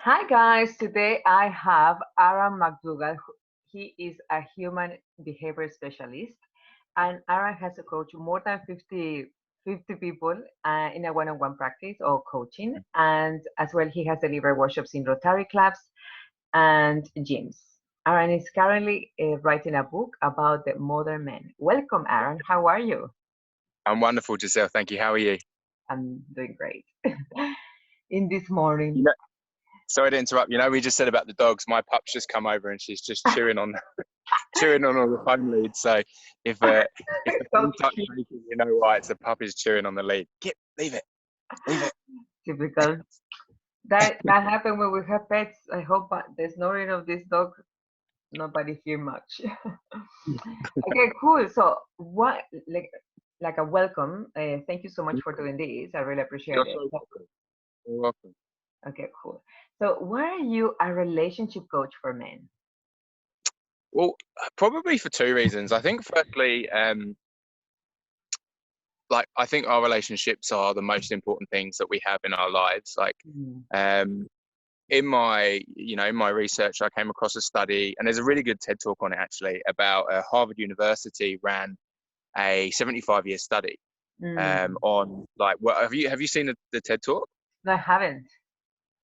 Hi guys, today I have Arran McDougall. He is a human behavior specialist, and Arran has coached more than 50 people in a one-on-one practice or coaching, and as well he has delivered workshops in Rotary clubs and gyms. Arran is currently writing a book about the modern man. Welcome, Arran. How are you? I'm wonderful, Giselle. Thank you. How are you? I'm doing great. In this You morning. know, sorry to interrupt. We just said about the dogs. My pup's just come over and she's just chewing on chewing on all the phone leads. So if the So phone starts cute. shaking, you know why? It's the pup is chewing on the lead. Leave it, leave it. Typical. That happened when we have pets. I hope the snoring of this dog nobody hear much. Okay, cool. So what like a welcome. Thank you so much for doing this. I really appreciate You're it. so welcome. You're welcome. Okay, cool. So why are you a relationship coach for men? Well, probably for two reasons. I think firstly, I think our relationships are the most important things that we have in our lives. Mm. Um, in my research, I came across a study, and there's a really good TED talk on it actually about Harvard University ran a 75-year study Mm. on what have you seen the TED talk? No, I haven't.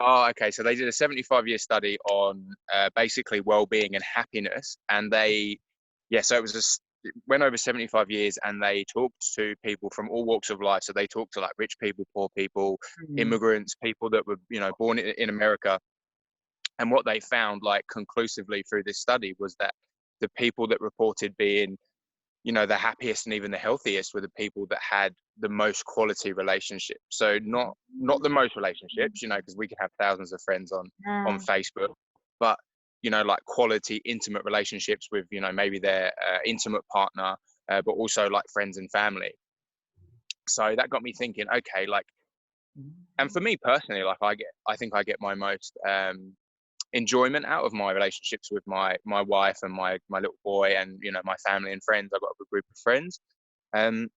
Oh, okay. So they did a 75-year study on basically well-being and happiness, and so it was it went over 75 years, and they talked to people from all walks of life. So they talked to like rich people, poor people, Mm. immigrants, people that were born in America. And what they found, like conclusively through this study, was that the people that reported being, the happiest and even the healthiest were the people that had the most quality relationships. So not the most relationships, because we can have thousands of friends on Mm. Facebook, but like quality, intimate relationships with maybe their intimate partner, but also like friends and family. So that got me thinking, okay, and for me personally, I think I get my most enjoyment out of my relationships with my wife and my little boy, and my family and friends. I've got a good group of friends. um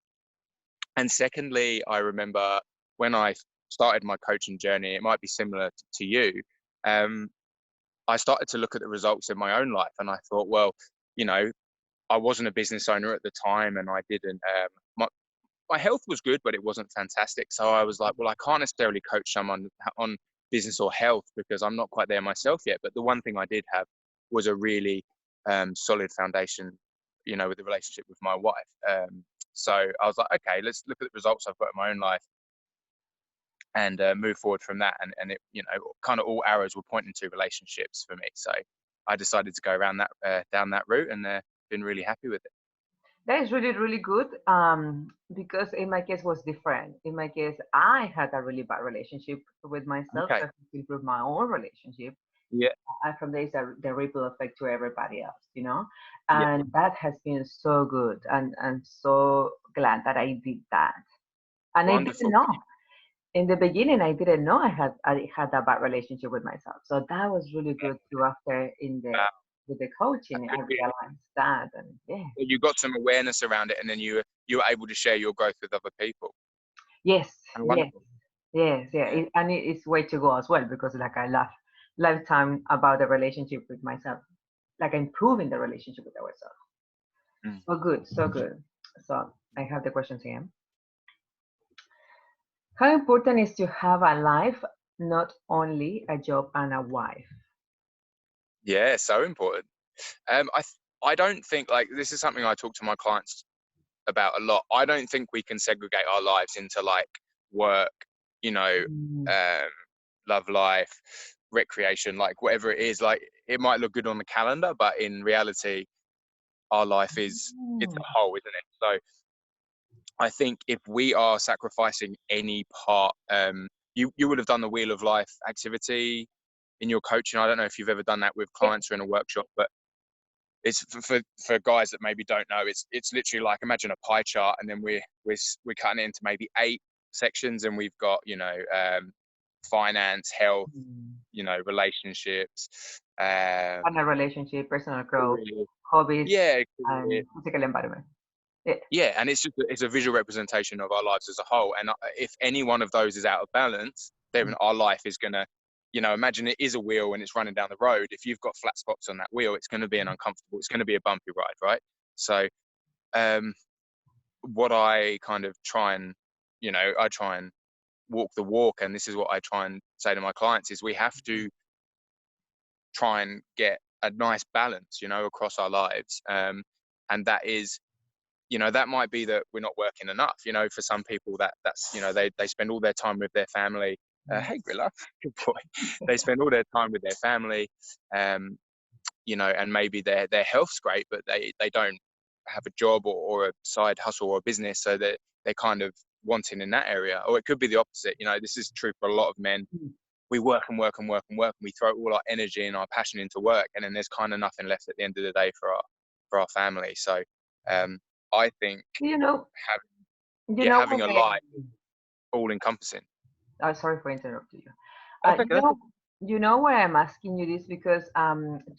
and secondly, I remember when I started my coaching journey, it might be similar to you. um I started to look at the results in my own life, and I thought, well, you know I wasn't a business owner at the time, and I didn't my health was good, but it wasn't fantastic. So I was like, well, I can't necessarily coach someone on business or health because I'm not quite there myself yet. But the one thing I did have was a really solid foundation, with the relationship with my wife. So I was like, okay, let's look at the results I've got in my own life and move forward from that. And it, kind of all arrows were pointing to relationships for me. So I decided to go around that down that route, and been really happy with it. That is really, really good. Because in my case was different. In my case, I had a really bad relationship with myself, so Okay. I had to improve my own relationship. Yeah. And from there is the ripple effect to everybody else. Yeah. And that has been so good, and I'm so glad that I did that. And I didn't Wonderful. know in the beginning. I didn't know I had a bad relationship with myself. So that was really good too. After in the Wow. with the That's coaching, good I to hear. realized that, and yeah. You got some awareness around it, and then you were able to share your growth with other people. Yes, And yes, wonderful. yes, yeah. Yeah. And it's way to go as well, because like I love lifetime about the relationship with myself, like improving the relationship with ourselves. Mm. So good, so good. So I have the questions here. How important is to have a life, not only a job and a wife? Yeah, so important. I don't think, like, this is something I talk to my clients about a lot. I don't think we can segregate our lives into like work, you know, Mm. um, love life, recreation, like whatever it is. Like it might look good on the calendar, but in reality, our life is it's Mm. a whole, isn't it? So I think if we are sacrificing any part, you would have done the Wheel of Life activity in your coaching. I don't know if you've ever done that with Yep. clients or in a workshop, but it's for guys that maybe don't know. It's literally like, imagine a pie chart, and then we're cutting it into maybe 8 sections, and we've got finance, health, Mm. relationships, Partner relationship, personal growth, career, hobbies, yeah, and physical environment. Yeah. yeah, and it's a visual representation of our lives as a whole. And if any one of those is out of balance, then our life is gonna imagine it is a wheel and it's running down the road. If you've got flat spots on that wheel, it's going to be an uncomfortable, it's going to be a bumpy ride, right? So um, what I kind of try and, I try and walk the walk, and this is what I try and say to my clients, is we have to try and get a nice balance, across our lives. And that is, that might be that we're not working enough. For some people that's, they spend all their time with their family. Hey, Grilla, good boy. They spend all their time with their family, um, and maybe their health's great, but they don't have a job or a side hustle or a business, so that they're kind of wanting in that area. Or it could be the opposite. This is true for a lot of men. We work and work and work and work, and we throw all our energy and our passion into work, and then there's kind of nothing left at the end of the day for our family. So I think You know, you know having what a I, life all encompassing. oh, sorry for interrupting you. That's You okay. know, why I'm asking you this, because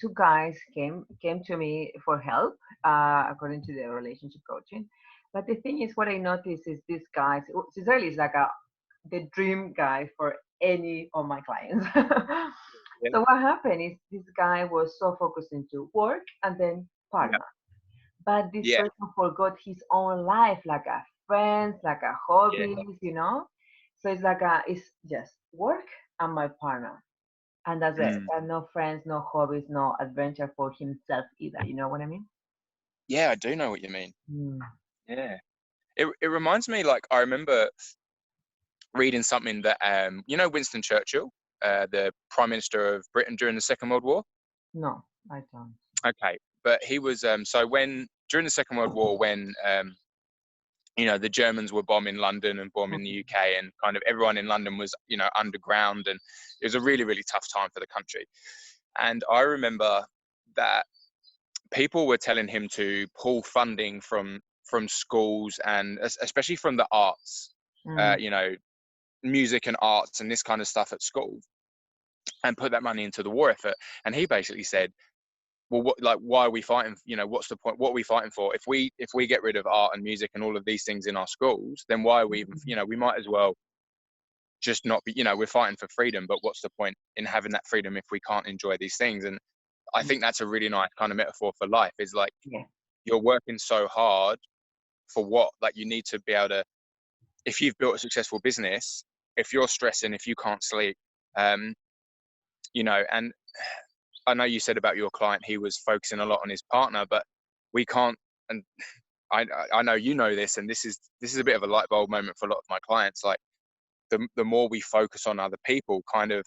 two guys came to me for help, according to their relationship coaching. But the thing is, what I noticed is these guys, Gisell is like the dream guy for any of my clients. Yeah, So what happened is this guy was so focused into work and then yeah, partner. But this yeah, person forgot his own life, like a friends, like a yeah. hobbies. So it's like it's just work and my partner, and that's it. Mm. And no friends, no hobbies, no adventure for himself either. You know what I mean? Yeah, I do know what you mean. Mm. Yeah. It reminds me, like, I remember reading something that Winston Churchill, the Prime Minister of Britain during the Second World War. No, I don't. Okay, but he was so when during the Second World War, when the Germans were bombing London and bombing the Mhm. UK, and kind of everyone in London was underground, and it was a really, really tough time for the country. And I remember that people were telling him to pull funding from schools, and especially from the arts, Mm. music and arts and this kind of stuff at school, and put that money into the war effort. And he basically said, well, why are we fighting? What's the point? What are we fighting for? If we get rid of art and music and all of these things in our schools, then why are we even, we might as well just not be, we're fighting for freedom, but what's the point in having that freedom if we can't enjoy these things? And I think that's a really nice kind of metaphor for life, is like, Yeah. you're working so hard for what? Like, you need to be able to, if you've built a successful business, if you're stressing, if you can't sleep, um, and I know you said about your client, he was focusing a lot on his partner, but we can't, and I know this, and this is a bit of a light bulb moment for a lot of my clients. Like, the more we focus on other people, kind of,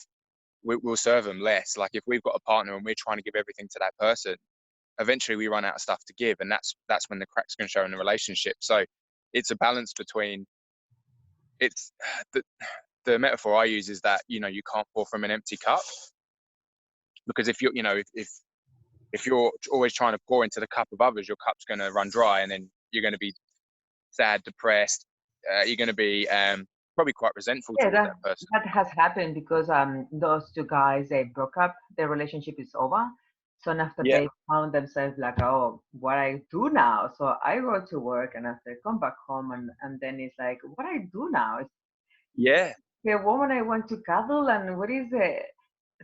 we'll serve them less. Like, if we've got a partner and we're trying to give everything to that person, eventually we run out of stuff to give, and that's when the cracks can show in the relationship. So it's a balance between, it's the metaphor I use is that you can't pour from an empty cup, because if you're if you're always trying to pour into the cup of others, your cup's going to run dry, and then you're going to be sad, depressed. You're going to be probably quite resentful Yeah, towards that that person. that has happened because those two guys, they broke up, their relationship is over. So after Yeah, they found themselves like, oh, what I do now? So I go to work and after come back home, and then it's like, what I do now? It's yeah, a woman I want to cuddle, and what is it?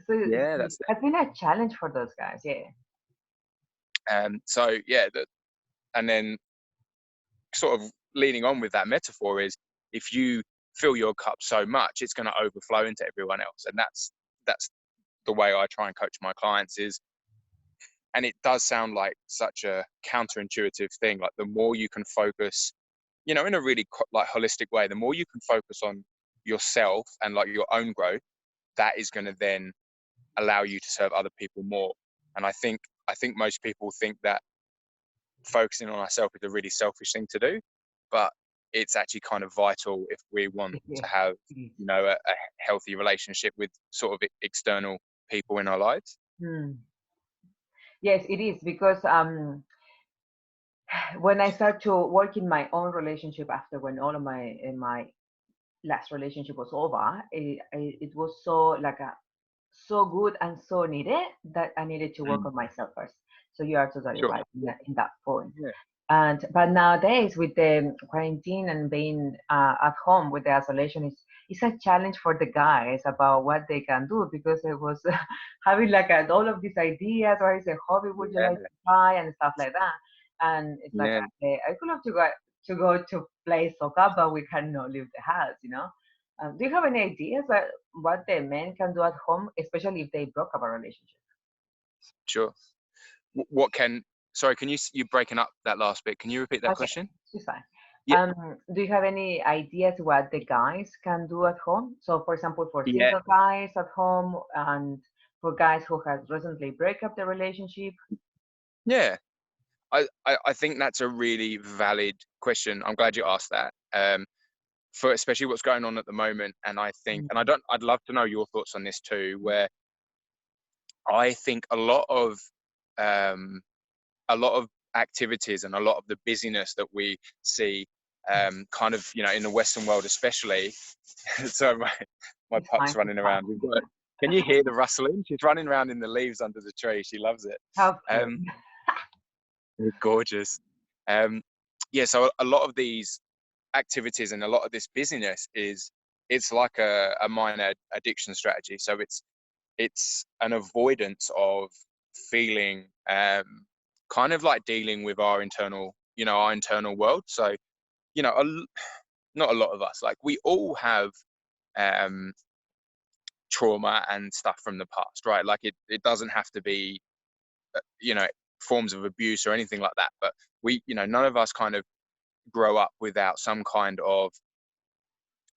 So yeah. it That's it. has been a challenge for those guys. Yeah. So yeah, and then sort of leaning on with that metaphor is, if you fill your cup so much, it's going to overflow into everyone else, and that's the way I try and coach my clients is. And it does sound like such a counterintuitive thing. Like, the more you can focus, in a really like holistic way, the more you can focus on yourself and like your own growth, that is going to then allow you to serve other people more. And I think most people think that focusing on ourselves is a really selfish thing to do, but it's actually kind of vital if we want Yeah. to have, It is. a healthy relationship with sort of external people in our lives. Hmm. Yes, it is because when I start to work in my own relationship after when all of my last relationship was over, it was so like a so good and so needed that I needed to work Mm, on myself first. So you are totally sure. right in that point. Yeah. And but nowadays with the quarantine and being at home with the isolation, it's a challenge for the guys about what they can do, because I was having like all of these ideas. What is a hobby would you Yeah, like to try and stuff like that? And it's like, yeah. okay, I could love to go to play soccer, but we cannot leave the house, you know. Do you have any ideas what the men can do at home, especially if they broke up a relationship? Sure. What can? Sorry, can you breaking up that last bit? Can you repeat that Okay, question? she's fine. Yeah, Do you have any ideas what the guys can do at home? So, for example, for yeah, single guys at home and for guys who has recently break up the relationship. yeah. I think that's a really valid question. I'm glad you asked that. For especially what's going on at the moment, and I think, and Mm, I'd love to know your thoughts on this too. Where I think um, a lot of activities and a lot of the busyness that we see, kind of, in the Western world, especially. So my it's fine, pup's it's running around. Can you hear the rustling? She's running around in the leaves under the tree. She loves it. how cute. Um, they're gorgeous. Um, yeah, so a lot of these activities and a lot of this busyness it's like a minor addiction strategy. So it's an avoidance of feeling, kind of like dealing with our internal world. So, you know, not a lot of us, like we all have um, trauma and stuff from the past, right? Like it doesn't have to be, you know, forms of abuse or anything like that. But none of us kind of grow up without some kind of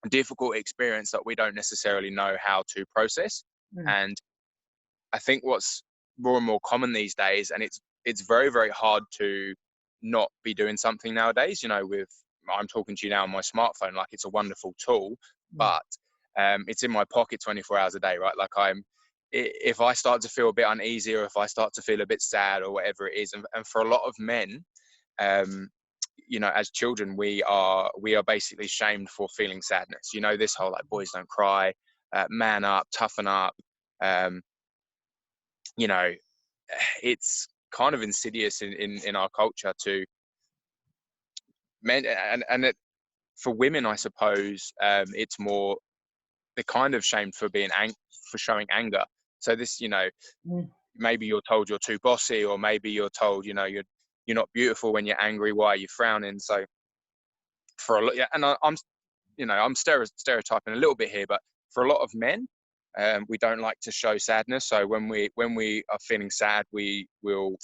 difficult experience that we don't necessarily know how to process. Mm, And I think what's more and more common these days, and it's very, very hard to not be doing something nowadays. With I'm talking to you now on my smartphone, like it's a wonderful tool, mm, but it's in my pocket 24 hours a day, right? Like if I start to feel a bit uneasy, or if I start to feel a bit sad, or whatever it is, and for a lot of men, um, as children, we are basically shamed for feeling sadness. This whole like boys don't cry, man up, toughen up. Um, you know, it's kind of insidious in our culture to men, for women, I suppose, it's more the kind of shamed for for showing anger. So this, mm, maybe you're told you're too bossy, or maybe you're told, you're not beautiful when you're angry. Why are you frowning? So for a lot, yeah, and I'm stereotyping a little bit here, but for a lot of men, we don't like to show sadness. So when we are feeling sad, we will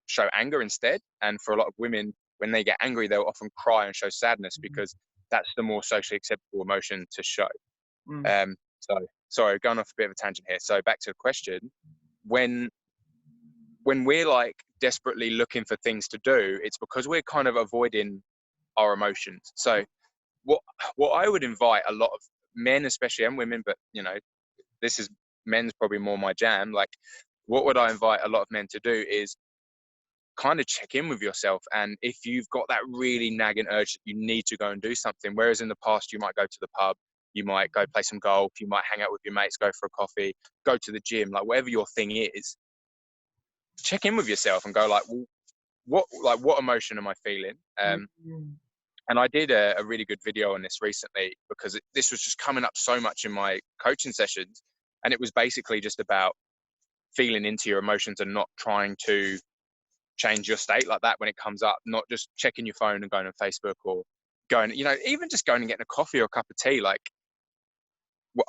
show anger instead. And for a lot of women, when they get angry, they'll often cry and show sadness, because that's the more socially acceptable emotion to show. mm, So sorry, going off a bit of a tangent here. So back to the question: when we're like desperately looking for things to do, it's because we're kind of avoiding our emotions. So what what I would invite a lot of men, especially, and women, but this is men's probably more my jam. Like, what would I invite a lot of men to do is kind of check in with yourself, and if you've got that really nagging urge that you need to go and do something, whereas in the past you might go to the pub, you might go play some golf, you might hang out with your mates, go for a coffee, go to the gym, like whatever your thing is, check in with yourself and go like, well, what emotion am I feeling? mm, mm, And I did a really good video on this recently, because this was just coming up so much in my coaching sessions. And it was basically just about feeling into your emotions and not trying to change your state like that when it comes up, not just checking your phone and going on Facebook, or going, even just going and getting a coffee or a cup of tea. Like,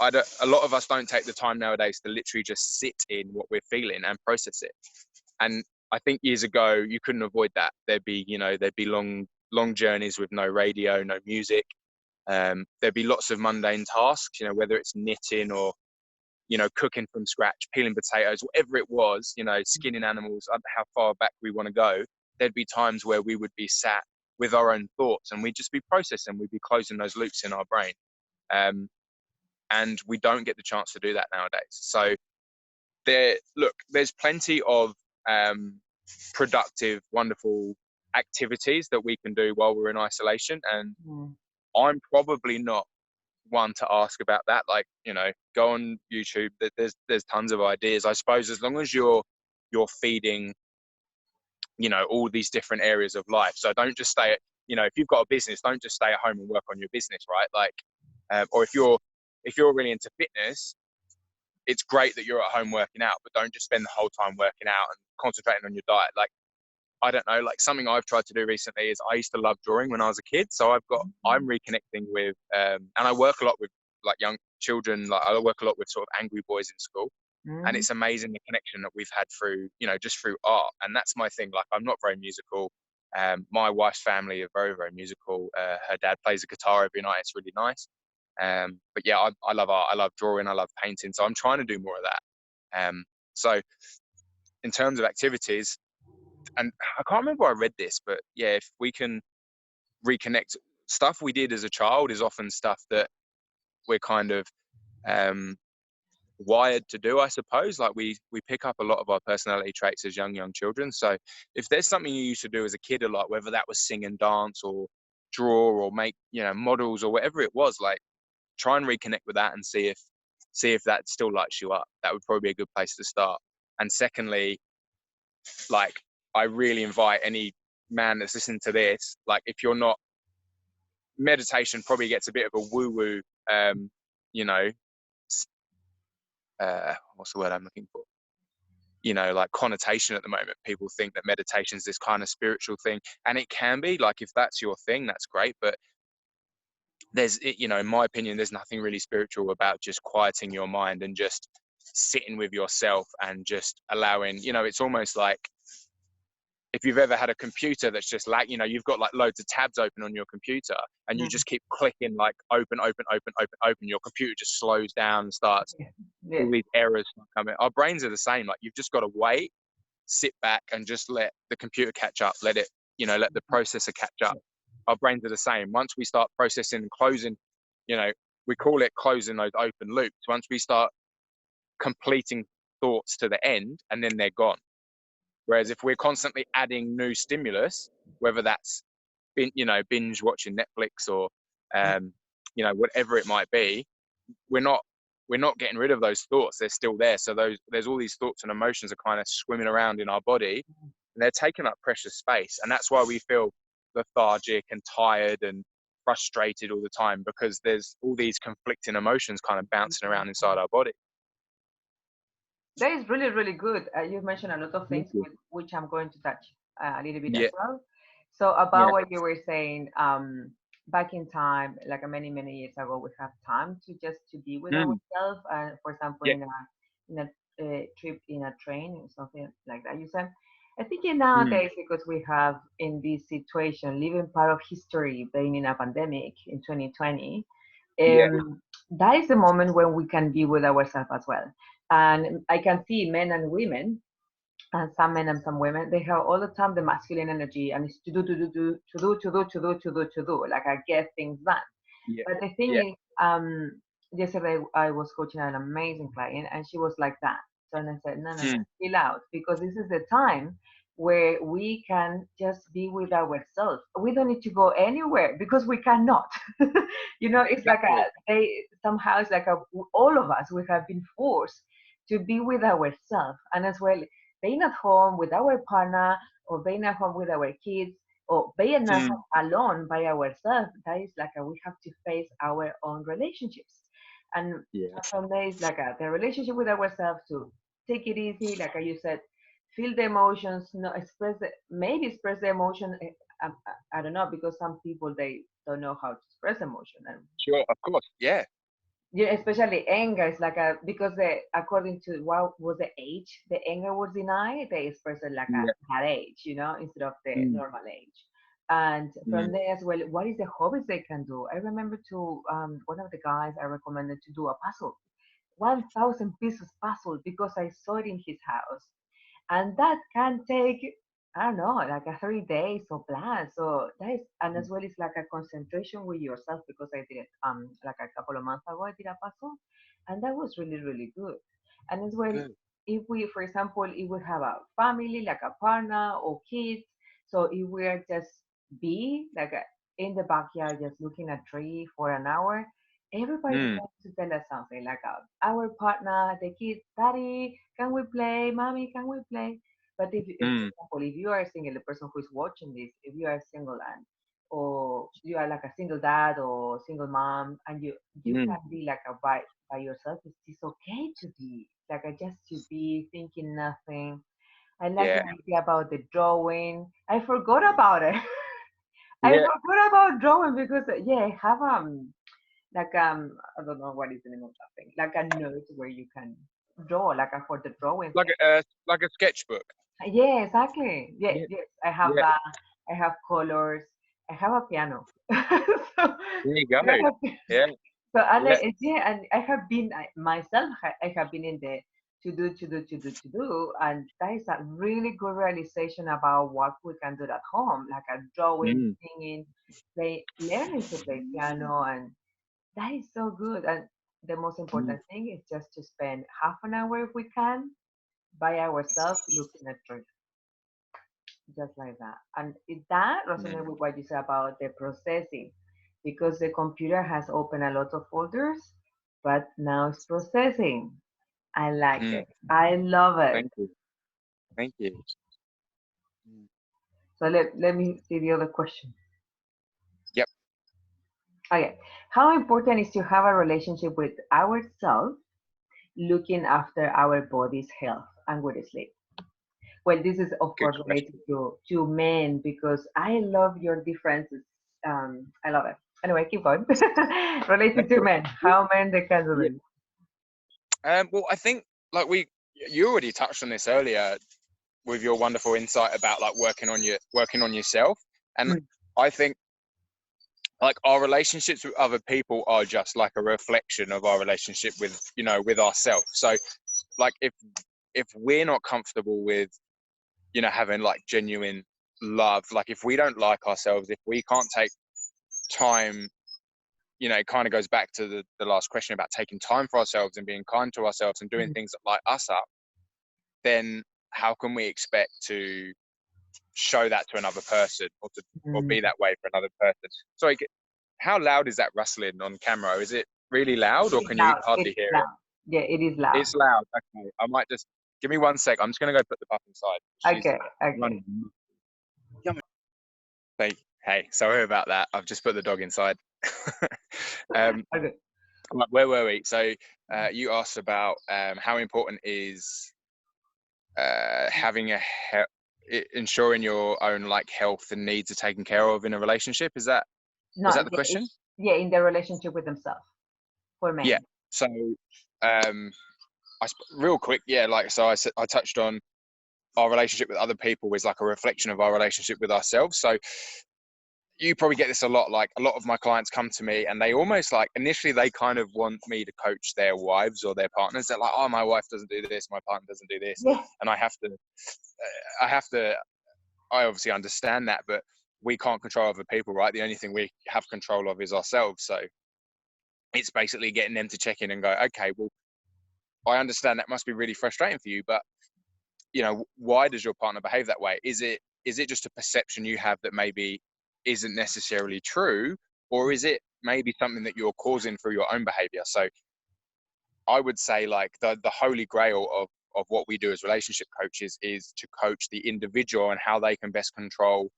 a lot of us don't take the time nowadays to literally just sit in what we're feeling and process it. And I think years ago you couldn't avoid that. There'd be long journeys with no radio, no music. There'd be lots of mundane tasks, whether it's knitting or, cooking from scratch, peeling potatoes, whatever it was, skinning animals, how far back we want to go. There'd be times where we would be sat with our own thoughts, and we'd just be processing, we'd be closing those loops in our brain. And we don't get the chance to do that nowadays. So there's plenty of um, productive, wonderful activities that we can do while we're in isolation. And mm, I'm probably not one to ask about that. Like, go on YouTube. There's tons of ideas. I suppose as long as you're feeding, all these different areas of life. So don't just stay at, if you've got a business, don't just stay at home and work on your business, right? Like, or if you're if you're really into fitness, it's great that you're at home working out, but don't just spend the whole time working out and concentrating on your diet. Like, I don't know, like something I've tried to do recently is I used to love drawing when I was a kid. So I'm reconnecting with, and I work a lot with like young children. Like I work a lot with sort of angry boys in school. And Mm. it's amazing the connection that we've had through, just through art. And that's my thing. Like, I'm not very musical. My wife's family are very, very musical. Her dad plays a guitar every night. It's really nice. But yeah, I love art. I love drawing. I love painting. So I'm trying to do more of that. So in terms of activities, and I can't remember where I read this, but yeah, if we can reconnect, stuff we did as a child is often stuff that we're kind of um, wired to do, I suppose. Like we pick up a lot of our personality traits as young children. So if there's something you used to do as a kid a lot, whether that was sing and dance or draw or make models or whatever it was, like try and reconnect with that and see if that still lights you up. That would probably be a good place to start. And secondly, like, I really invite any man that's listening to this, like, if you're not, meditation probably gets a bit of a woo woo, you know what's the word I'm looking for, like connotation at the moment. People think that meditation is this kind of spiritual thing, and it can be. Like, if that's your thing, that's great, but in my opinion, there's nothing really spiritual about just quieting your mind and just sitting with yourself and just allowing, it's almost like, if you've ever had a computer that's just like, you've got like loads of tabs open on your computer and you Mm. just keep clicking like open, open, open, open, open, your computer just slows down and starts, Yeah. Yeah. all these errors coming. Our brains are the same. Like, you've just got to wait, sit back and just let the computer catch up. Let it, let the processor catch up. Our brains are the same. Once we start processing and closing, you know, we call it closing those open loops. Once we start completing thoughts to the end and then they're gone. Whereas if we're constantly adding new stimulus, whether that's binge watching Netflix or whatever it might be, we're not getting rid of those thoughts. They're still there. So there's all these thoughts and emotions are kind of swimming around in our body, and they're taking up precious space. And that's why we feel lethargic and tired and frustrated all the time, because there's all these conflicting emotions kind of bouncing around inside our body. That is really, really good. You've mentioned a lot of Thank things you. with which I'm going to touch a little bit as Yeah. well. So Yeah. about what you were saying, back in time, like many, many years ago, we have time to just to be with Mm. ourselves. For example, Yeah. in a trip in a train or something like that. You said, I think Mm. nowadays because we have in this situation, living part of history, being in a pandemic in 2020, Yeah. that is the moment when we can be with ourselves as well. And I can see men and women, and some men and some women, they have all the time the masculine energy and it's to do, to do, to do, to do, to do, to do, to do. Like I get things done. Yeah. But the thing Yeah. is, yesterday I was coaching an amazing client and she was like that. So and I said, no, no, no, Mm. chill out, because this is the time where we can just be with ourselves. We don't need to go anywhere because we cannot. It's like Exactly. somehow it's like all of us, we have been forced to be with ourselves, and as well being at home with our partner or being at home with our kids or being at Mm. home alone by ourselves. That is like we have to face our own relationships, and Yeah. from there is like the relationship with ourselves, to take it easy, like you said, feel the emotions, no express maybe express the emotion. I don't know, because some people they don't know how to express emotion, and Sure. Of course. Yeah. yeah, especially anger is like because according to what was the age the anger was denied, they express it like at Yeah. that age, instead of the Mm. normal age. And from Mm. there as well, what is the hobbies they can do? I remember to one of the guys I recommended to do a puzzle, 1,000 pieces puzzle, because I saw it in his house, and that can take, I don't know, like a 3 days or plus. So that is, and as well, it's like a concentration with yourself, because I did it like a couple of months ago. I did a puzzle, and that was really, really good. And as well, Good. if we, for example, if we have a family, like a partner or kids, so if we are just be like in the backyard just looking at tree for an hour, everybody's Mm. going to tell us something like our partner, the kids, daddy, can we play? Mommy, can we play? But if, for Mm. example, if you are single, the person who is watching this, if you are single and or you are like a single dad or single mom, and you Mm. can be like a by yourself. It's okay to be like a just to be thinking nothing. I like Yeah. the idea about the drawing. I forgot about it. I Yeah. forgot about drawing because yeah, I have like I don't know what is the name of that thing. Like a note where you can draw like a, for the drawing thing. Like a sketchbook. Yeah, exactly. Yeah, Yeah. yes. I have Yeah. that. I have colors. I have a piano. So There you go. I have, Yeah. so and Let. yeah, and I have been myself. I have been in the to do, and that is a really good realization about what we can do at home, like a drawing, Mm. singing, learning to play piano, and that is so good. And the most Mm. important thing is just to spend half an hour if we can by ourselves looking at trees, just like that. And that resonates Mm. with what you said about the processing, because the computer has opened a lot of folders, but now it's processing. I like Mm. it. I love it. Thank you. Thank you. Mm. So let me see the other question. Yep. Okay. How important is to have a relationship with ourselves, looking after our body's health and good sleep? Well, this is of Good course question. related to men because I love your differences. I love it. Anyway, keep going. Related to men, how men they can do Yeah. this. Well, I think like you already touched on this earlier with your wonderful insight about like working on yourself, and Mm, I think like our relationships with other people are just like a reflection of our relationship with with ourselves. So like if we're not comfortable with having like genuine love, like if we don't like ourselves, if we can't take time, it kind of goes back to the last question about taking time for ourselves and being kind to ourselves and doing mm, things that light us up, then how can we expect to show that to another person or mm. be that way for another person? Sorry, how loud is that rustling on camera? Is it really loud or It's can you loud. hardly It's hear it? loud. Yeah, it is loud. It's loud. Okay, I might just give me 1 sec. I'm just gonna go put the pup inside. She's Okay, okay. running. Yummy. Hey, sorry about that. I've just put the dog inside. um, Okay. where were we? So you asked about how important is having ensuring your own like health and needs are taken care of in a relationship. Was No, that the yeah, question? yeah, in the relationship with themselves for Yeah. men. So um, real quick, yeah, like so I touched on our relationship with other people is like a reflection of our relationship with ourselves. So you probably get this a lot. Like a lot of my clients come to me and they almost like initially they kind of want me to coach their wives or their partners. They're like, oh, my wife doesn't do this, my partner doesn't do this, Yeah. and I have to. I obviously understand that, but we can't control other people, right? The only thing we have control of is ourselves. So it's basically getting them to check in and go, okay, well, I understand that must be really frustrating for you, but why does your partner behave that way? Is it just a perception you have that maybe isn't necessarily true, or is it maybe something that you're causing through your own behavior? So I would say like the holy grail of what we do as relationship coaches is to coach the individual and how they can best control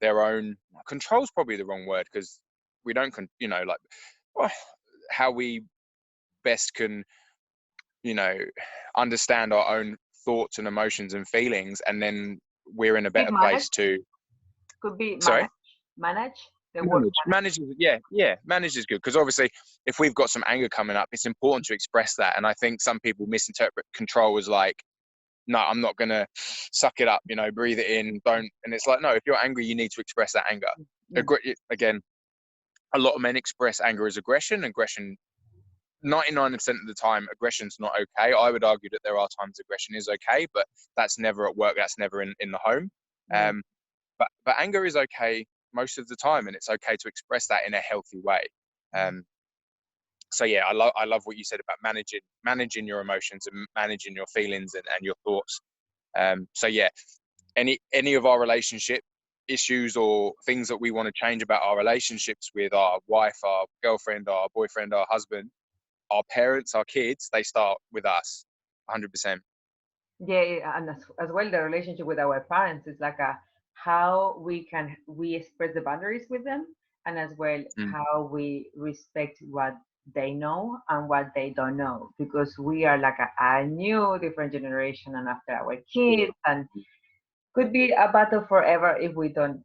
their own. Control is probably the wrong word because we don't like oh, how we best can you know understand our own thoughts and emotions and feelings, and then we're in a Big better manage place to. could be Sorry. manage. Manage the word Manage is, yeah, manage is good because obviously if we've got some anger coming up, it's important to express that. And I think some people misinterpret control as like, no, I'm not gonna suck it up, breathe it in, don't. And it's like, no, if you're angry, you need to express that anger. manage. Again, a lot of men express anger as aggression. 99% of the time, aggression's not okay. I would argue that there are times aggression is okay, but that's never at work. That's never in the home. Mm, Um, but anger is okay most of the time, and it's okay to express that in a healthy way. mm. Um, so yeah, I love what you said about managing your emotions and managing your feelings and your thoughts. So yeah, any of our relationship issues or things that we want to change about our relationships with our wife, our girlfriend, our boyfriend, our husband, our parents, our kids, they start with us, 100%. Yeah, and as well the relationship with our parents is like a how we express the boundaries with them, and as well Mm. how we respect what they know and what they don't know, because we are like a new different generation and after our kids, and could be a battle forever if we don't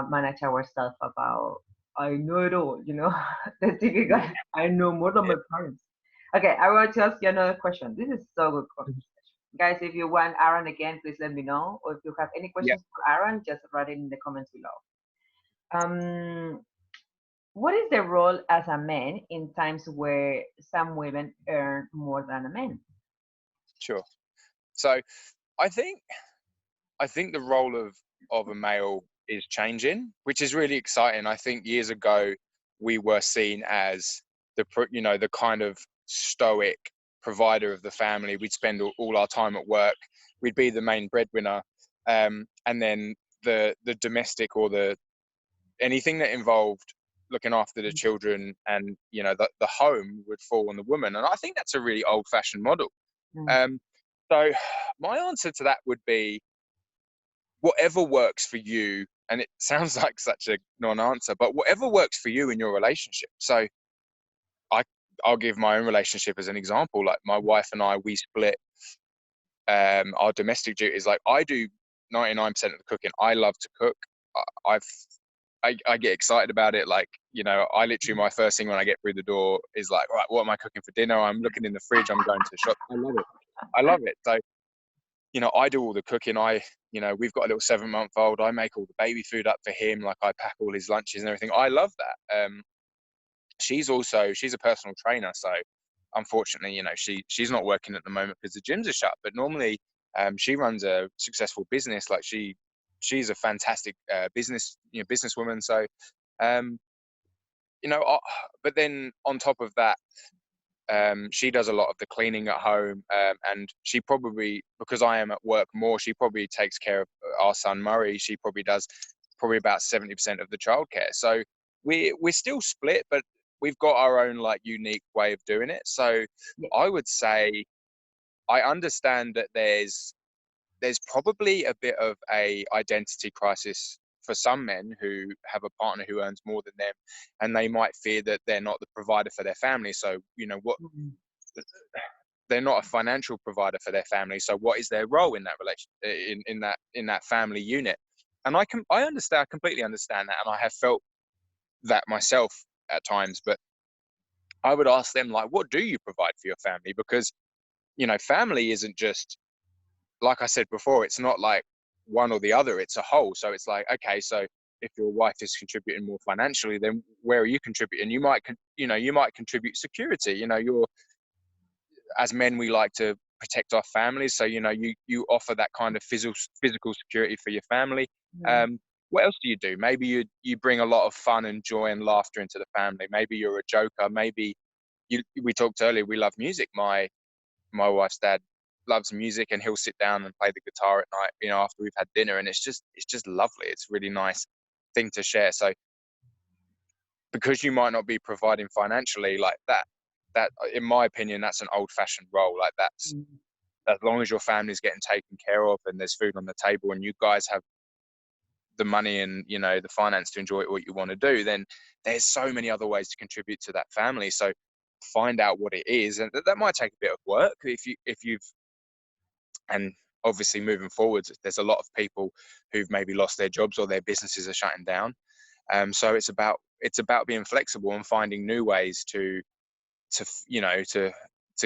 manage ourselves about I know it all, the typical Yeah. I know more than my parents. Okay, I want to ask you another question. This is so good conversation. Guys, if you want Aaron again, please let me know. Or if you have any Yeah. questions for Aaron, just write it in the comments below. What is the role as a man in times where some women earn more than a man? Sure. So I think I think the role of a male is changing, which is really exciting. I think years ago we were seen as the kind of stoic provider of the family. We'd spend all our time at work. We'd be the main breadwinner, and then the domestic or the anything that involved looking after the children and the home would fall on the woman. And I think that's a really old fashioned model. Mm, Um, so my answer to that would be whatever works for you. And it sounds like such a non-answer, but whatever works for you in your relationship. So I, I'll give my own relationship as an example. Like my wife and I, we split our domestic duties. Like I do 99% of the cooking. I love to cook. I've I get excited about it. Like, I literally, my first thing when I get through the door is like, right, what am I cooking for dinner? I'm looking in the fridge. I'm going to the shop. I love it. I love it. So, I do all the cooking. We've got a little 7-month old. I make all the baby food up for him. Like I pack all his lunches and everything. I love that. She's a personal trainer. So unfortunately, she's not working at the moment because the gyms are shut. But normally, she runs a successful business. Like she's a fantastic businesswoman. So, um, but then on top of that, she does a lot of the cleaning at home, and she probably, because I am at work more, she probably takes care of our son Murray. She probably does probably about 70% of the childcare. So we're still split, but we've got our own like unique way of doing it. So yeah. I would say I understand that there's probably a bit of a identity crisis for some men who have a partner who earns more than them, and they might fear that they're not the provider for their family. So what Mm, they're not a financial provider for their family. So what is their role in that in that family unit? And I understand, I completely understand that, and I have felt that myself at times. But I would ask them, like, what do you provide for your family? Because family isn't just, like I said before, it's not like one or the other, it's a whole. So it's like, okay, so if your wife is contributing more financially, then where are you contributing? You might contribute security. You're As men, we like to protect our families. So you offer that kind of physical security for your family. mm, um what else do you do? Maybe you bring a lot of fun and joy and laughter into the family. Maybe you're a joker. Maybe we talked earlier, we love music. My wife's dad loves music, and he'll sit down and play the guitar at night, after we've had dinner, and it's just lovely. It's a really nice thing to share. So because you might not be providing financially like that, in my opinion, that's an old fashioned role. Like that's mm. as long as your family's getting taken care of and there's food on the table and you guys have the money and the finance to enjoy what you want to do, then there's so many other ways to contribute to that family. So find out what it is, and that might take a bit of work if you've and obviously moving forwards, there's a lot of people who've maybe lost their jobs or their businesses are shutting down. So it's about being flexible and finding new ways to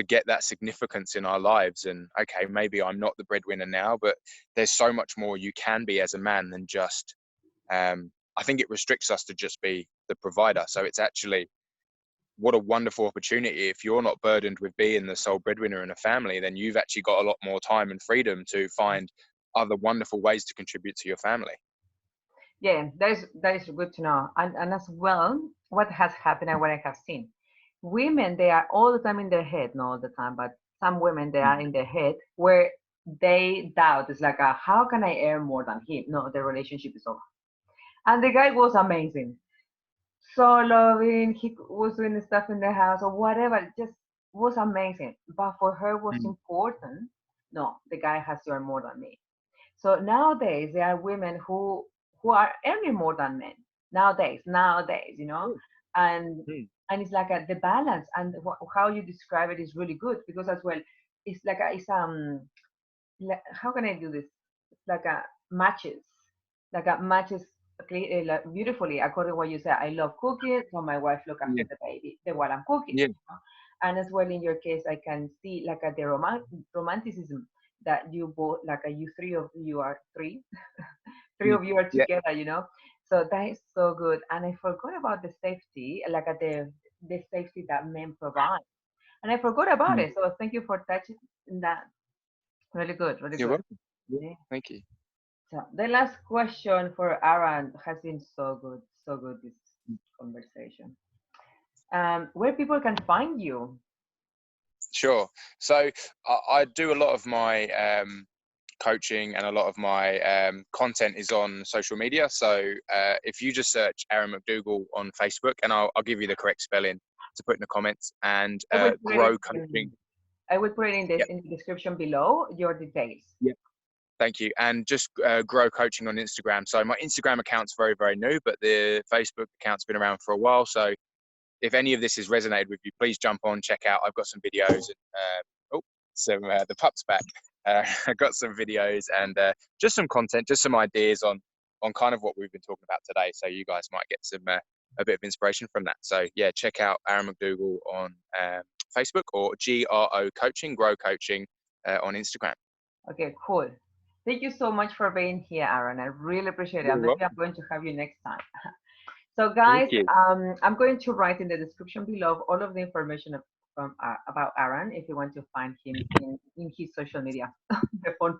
get that significance in our lives. And okay, maybe I'm not the breadwinner now, but there's so much more you can be as a man than just. I think it restricts us to just be the provider. So it's actually, what a wonderful opportunity. If you're not burdened with being the sole breadwinner in a family, then you've actually got a lot more time and freedom to find other wonderful ways to contribute to your family. Yeah, that is good to know. And as well, what has happened and what I have seen. Women, they are all the time in their head, not all the time, but some women, they are in their head where they doubt. It's like, how can I earn more than him? No, the relationship is over. And the guy was amazing, so loving. He was doing stuff in the house or whatever. It just was amazing. But for her, was Mm. important. No, the guy has to earn more than me. So nowadays, there are women who who are earning more than men nowadays, Mm, and mm, and it's like the balance, and how you describe it is really good, because as well it's like like, how can I do this? It's like a matches, matches like beautifully according to what you said. I love cooking, so my wife look after yeah, the baby the while I'm cooking. yeah, And as well in your case, I can see like the romanticism that you both you three of you are three mm, of you are yeah, together. So that is so good. And I forgot about the safety, the safety that men provide, and I forgot about mm. it. So thank you for touching that. Really good, really You're good. welcome. Yeah, Yeah. thank you. So the last question for Aaron has been so good this conversation. Where people can find you? Sure. So I do a lot of my coaching, and a lot of my content is on social media. So if you just search Aaron McDougall on Facebook, and I'll give you the correct spelling to put in the comments, and I will put it Grow Coaching. I will put it Yep. in the description below your details. Yep. Thank you. And just Grow Coaching on Instagram. So my Instagram account's very, very new, but the Facebook account's been around for a while. So if any of this has resonated with you, please jump on, check out. I've got some videos and some the pup's back. I've got some videos and just some content, just some ideas on kind of what we've been talking about today. So you guys might get some a bit of inspiration from that. So yeah, check out Aaron McDougall on Facebook, or GRO Coaching, Grow Coaching on Instagram. Okay, cool. Thank you so much for being here, Aaron. I really appreciate it. You're And maybe I'm welcome. going to have you next time. So, Thank guys, you. I'm going to write in the description below all of the information from about Aaron if you want to find him in his social media, the phone.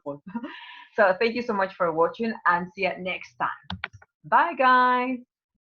So, thank you so much for watching, and see you next time. Bye, guys.